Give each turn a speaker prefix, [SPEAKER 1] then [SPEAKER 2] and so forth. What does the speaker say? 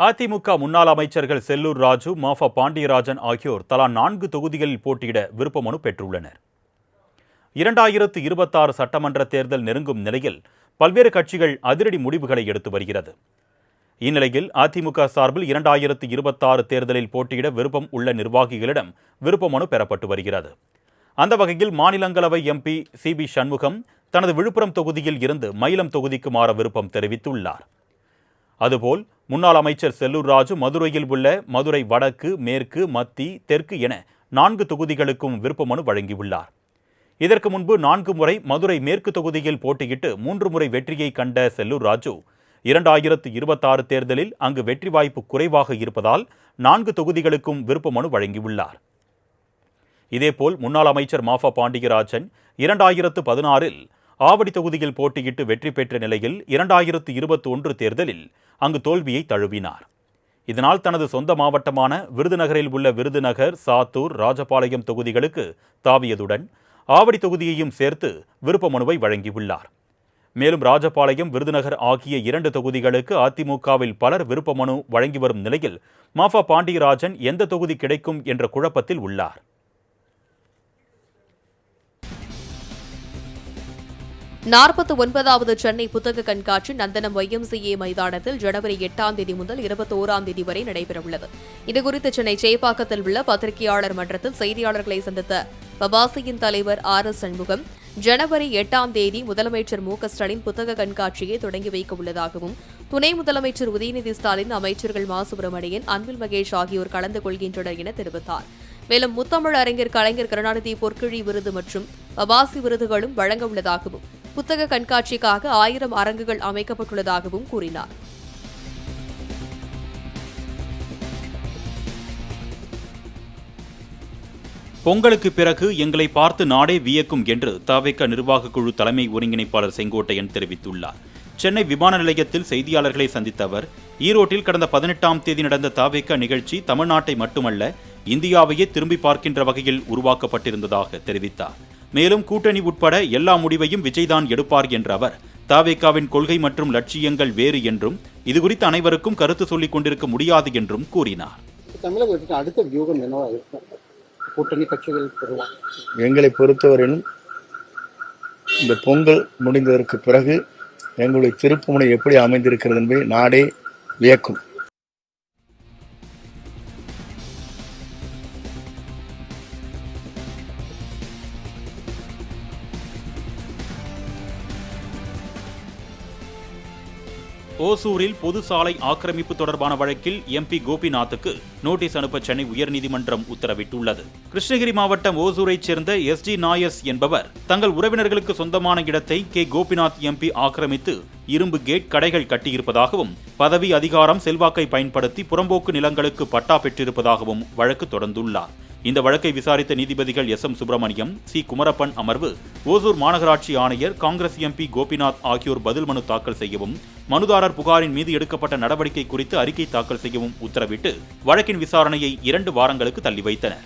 [SPEAKER 1] அதிமுக முன்னாள் அமைச்சர்கள் செல்லூர் ராஜு, மாஃபா பாண்டியராஜன் ஆகியோர் தலா 4 தொகுதிகளில் போட்டியிட விருப்ப மனு பெற்றுள்ளனர். 2026 சட்டமன்ற தேர்தல் நெருங்கும் நிலையில் பல்வேறு கட்சிகள் அதிரடி முடிவுகளை எடுத்து வருகிறது. இந்நிலையில் அதிமுக சார்பில் 2026 தேர்தலில் போட்டியிட விருப்பம் உள்ள நிர்வாகிகளிடம் விருப்ப மனு பெறப்பட்டு வருகிறது. அந்த வகையில் மாநிலங்களவை எம்பி சிபி சண்முகம் தனது விழுப்புரம் தொகுதியில் இருந்து மயிலம் தொகுதிக்கு மாற விருப்பம் தெரிவித்துள்ளார். அதுபோல் முன்னாள் அமைச்சர் செல்லூர் ராஜு மதுரையில் உள்ள மதுரை வடக்கு, மேற்கு, மத்தி, தெற்கு என 4 தொகுதிகளுக்கும் விருப்ப மனு வழங்கியுள்ளார். இதற்கு முன்பு 4 முறை மதுரை மேற்கு தொகுதியில் போட்டியிட்டு 3 முறை வெற்றியை கண்ட செல்லூர் ராஜு 2026 தேர்தலில் அங்கு வெற்றி வாய்ப்பு குறைவாக இருப்பதால் 4 தொகுதிகளுக்கும் விருப்ப மனு வழங்கியுள்ளார். இதேபோல் முன்னாள் அமைச்சர் மாஃபா பாண்டியராஜன் 2016இல் ஆவடி தொகுதியில் போட்டியிட்டு வெற்றி பெற்ற நிலையில் 2021 தேர்தலில் அங்கு தோல்வியை தழுவினார். இதனால் தனது சொந்த மாவட்டமான விருதுநகரில் உள்ள விருதுநகர், சாத்தூர், ராஜபாளையம் தொகுதிகளுக்கு தாவியதுடன் ஆவடி தொகுதியையும் சேர்த்து விருப்ப மனுவை வழங்கியுள்ளார். மேலும் ராஜபாளையம், விருதுநகர் ஆகிய 2 தொகுதிகளுக்கு அதிமுகவில் பலர் விருப்ப மனு வழங்கி வரும் நிலையில் மாஃபா பாண்டியராஜன் எந்த தொகுதி கிடைக்கும் என்ற குழப்பத்தில் உள்ளார்.
[SPEAKER 2] 49வது சென்னை புத்தக கண்காட்சி நந்தனம் YMCA மைதானத்தில் ஜனவரி 8ஆம் தேதி முதல் 21ஆம் தேதி வரை நடைபெறவுள்ளது. இதுகுறித்து சென்னை சேப்பாக்கத்தில் உள்ள பத்திரிகையாளர் மன்றத்தில் செய்தியாளர்களை சந்தித்த பபாசியின் தலைவர் RS சண்முகம், ஜனவரி 8ஆம் தேதி முதலமைச்சர் MK ஸ்டாலின் புத்தக கண்காட்சியை தொடங்கி வைக்க உள்ளதாகவும், துணை முதலமைச்சர் உதயநிதி ஸ்டாலின், அமைச்சர்கள் மா சுப்பிரமணியன், அன்பில் மகேஷ் ஆகியோர் கலந்து கொள்கின்றனர் என தெரிவித்தார். மேலும் முத்தமிழ் அறிஞர் கலைஞர் கருணாநிதி பொற்கிழி விருது மற்றும் பபாசி விருதுகளும் வழங்க உள்ளதாகவும், புத்தக கண்காட்சிக்காக 1000 அரங்குகள் அமைக்கப்பட்டுள்ளதாகவும் கூறினார்.
[SPEAKER 1] பொங்கலுக்கு பிறகு எங்களை பார்த்து நாடே வியக்கும் என்று தவிக நிர்வாக குழு தலைமை ஒருங்கிணைப்பாளர் செங்கோட்டையன் தெரிவித்துள்ளார். சென்னை விமான நிலையத்தில் செய்தியாளர்களை சந்தித்த அவர், ஈரோட்டில் கடந்த 18ஆம் தேதி நடந்த தவிக நிகழ்ச்சி தமிழ்நாட்டை மட்டுமல்ல இந்தியாவையே திரும்பி பார்க்கின்ற வகையில் உருவாக்கப்பட்டிருந்ததாக தெரிவித்தார். மேலும் கூட்டணி உட்பட எல்லா முடிவையும் விஜய்தான் எடுப்பார் என்ற அவர், தவிகவின் கொள்கை மற்றும் லட்சியங்கள் வேறு என்றும் இதுகுறித்து அனைவருக்கும் கருத்து சொல்லிக் கொண்டிருக்க முடியாது என்றும் கூறினார்.
[SPEAKER 3] தமிழகத்துக்கு அடுத்த வியூகம் என்னவா இருக்கும்? கூட்டணி கட்சிகள்
[SPEAKER 4] எங்களை பொறுத்தவரையிலும் இந்த பொங்கல் முடிந்ததற்கு பிறகு எங்களுடைய திருப்புமுனை எப்படி அமைந்திருக்கிறது என்பதை நாடே வியக்கும்.
[SPEAKER 1] ஓசூரில் பொது சாலை ஆக்கிரமிப்பு தொடர்பான வழக்கில் எம்பி கோபிநாத்துக்கு நோட்டீஸ் அனுப்ப சென்னை உயர்நீதிமன்றம் உத்தரவிட்டுள்ளது. கிருஷ்ணகிரி மாவட்டம் ஓசூரைச் சேர்ந்த SG நாயஸ் என்பவர் தங்கள் உறவினர்களுக்கு சொந்தமான இடத்தை கோபிநாத் எம்பி ஆக்கிரமித்து இரும்பு கேட், கடைகள் கட்டியிருப்பதாகவும், பதவி, அதிகாரம், செல்வாக்கை பயன்படுத்தி புறம்போக்கு நிலங்களுக்கு பட்டா பெற்றிருப்பதாகவும் வழக்கு தொடர்ந்துள்ளார். இந்த வழக்கை விசாரித்த நீதிபதிகள் SM சுப்பிரமணியம், C குமரப்பன் அமர்வு ஓசூர் மாநகராட்சி ஆணையர், காங்கிரஸ் எம்பி கோபிநாத் ஆகியோர் பதில் மனு தாக்கல் செய்யவும், மனுதாரர் புகாரின் மீது எடுக்கப்பட்ட நடவடிக்கை குறித்து அறிக்கை தாக்கல் செய்யவும் உத்தரவிட்டு வழக்கின் விசாரணையை 2 வாரங்களுக்கு தள்ளி வைத்தனர்.